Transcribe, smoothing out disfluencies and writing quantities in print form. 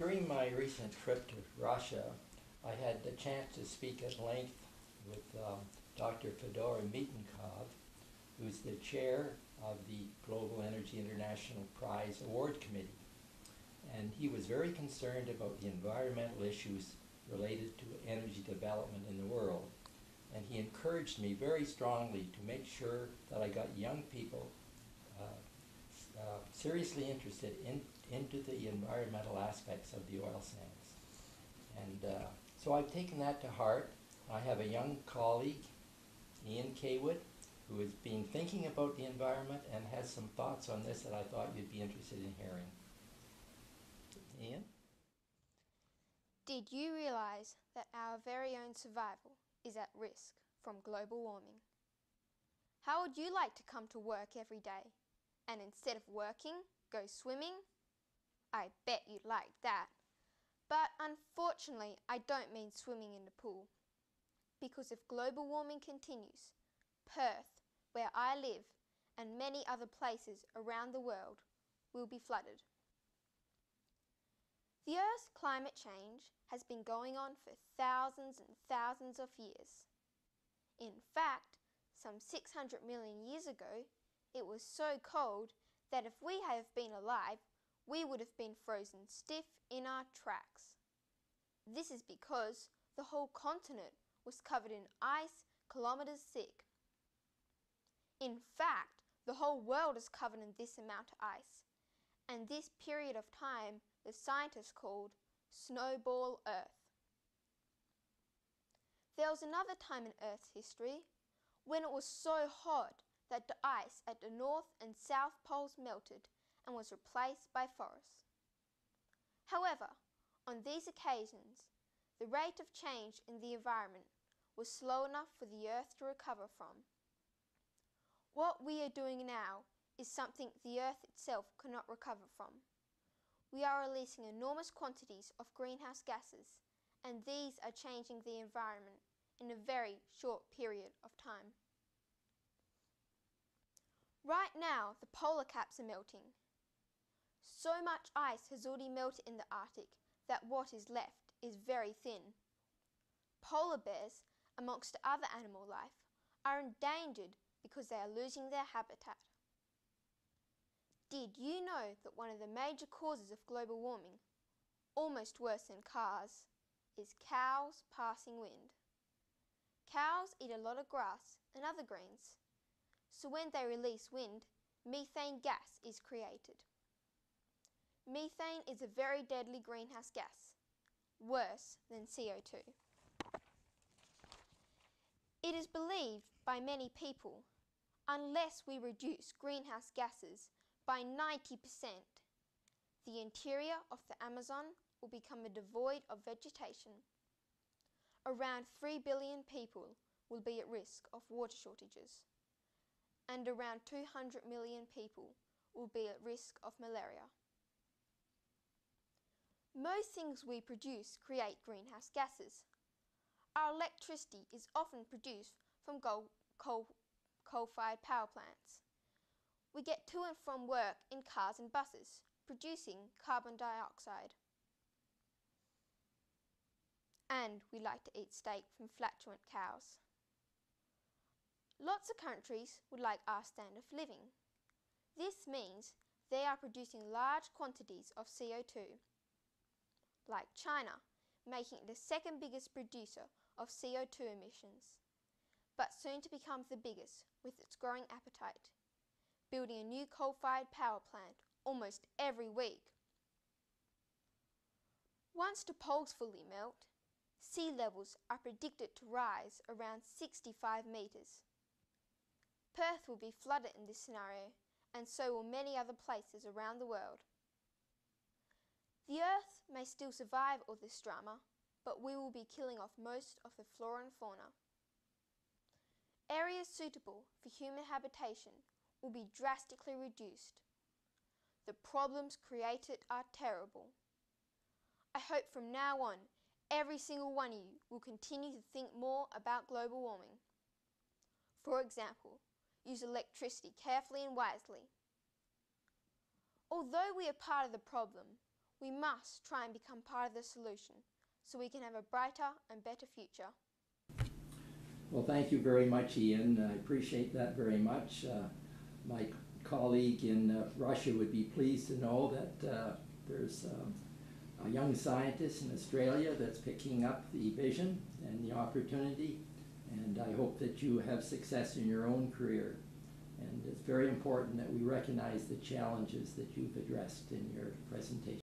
During my recent trip to Russia, I had the chance to speak at length with Dr. Fedor Mitenkov, who's the chair of the Global Energy International Prize Award Committee. And he was very concerned about the environmental issues related to energy development in the world. And he encouraged me very strongly to make sure that I got young people seriously interested into the environmental aspects of the oil sands. And so I've taken that to heart. I have a young colleague, Ian Cawood, who has been thinking about the environment and has some thoughts on this that I thought you'd be interested in hearing. Ian? Did you realize that our very own survival is at risk from global warming? How would you like to come to work every day and instead of working, go swimming? I bet you'd like that. But unfortunately, I don't mean swimming in the pool. Because if global warming continues, Perth, where I live, and many other places around the world will be flooded. The Earth's climate change has been going on for thousands and thousands of years. In fact, some 600 million years ago, it was so cold that if we had been alive, we would have been frozen stiff in our tracks. This is because the whole continent was covered in ice kilometers thick. In fact, the whole world is covered in this amount of ice, and this period of time the scientists called Snowball Earth. There was another time in Earth's history when it was so hot that the ice at the North and South Poles melted and was replaced by forests. However, on these occasions, the rate of change in the environment was slow enough for the Earth to recover from. What we are doing now is something the Earth itself cannot recover from. We are releasing enormous quantities of greenhouse gases, and these are changing the environment in a very short period of time. Right now, the polar caps are melting. So much ice has already melted in the Arctic that what is left is very thin. Polar bears, amongst other animal life, are endangered because they are losing their habitat. Did you know that one of the major causes of global warming, almost worse than cars, is cows passing wind? Cows eat a lot of grass and other greens, so when they release wind, methane gas is created. Methane is a very deadly greenhouse gas, worse than CO2. It is believed by many people, unless we reduce greenhouse gases by 90%, the interior of the Amazon will become devoid of vegetation. Around 3 billion people will be at risk of water shortages, and around 200 million people will be at risk of malaria. Most things we produce create greenhouse gases. Our electricity is often produced from coal-fired power plants. We get to and from work in cars and buses, producing carbon dioxide. And we like to eat steak from flatulent cows. Lots of countries would like our standard of living. This means they are producing large quantities of CO2, like China, making it the second biggest producer of CO2 emissions, but soon to become the biggest with its growing appetite, building a new coal-fired power plant almost every week. Once the poles fully melt, sea levels are predicted to rise around 65 metres. Perth will be flooded in this scenario, and so will many other places around the world. The Earth may still survive all this drama, but we will be killing off most of the flora and fauna. Areas suitable for human habitation will be drastically reduced. The problems created are terrible. I hope from now on, every single one of you will continue to think more about global warming. For example, use electricity carefully and wisely. Although we are part of the problem, We must try and become part of the solution so we can have a brighter and better future. Well, thank you very much, Ian. I appreciate that very much. My colleague in Russia would be pleased to know that there's a young scientist in Australia that's picking up the vision and the opportunity, and I hope that you have success in your own career. And it's very important that we recognize the challenges that you've addressed in your presentation.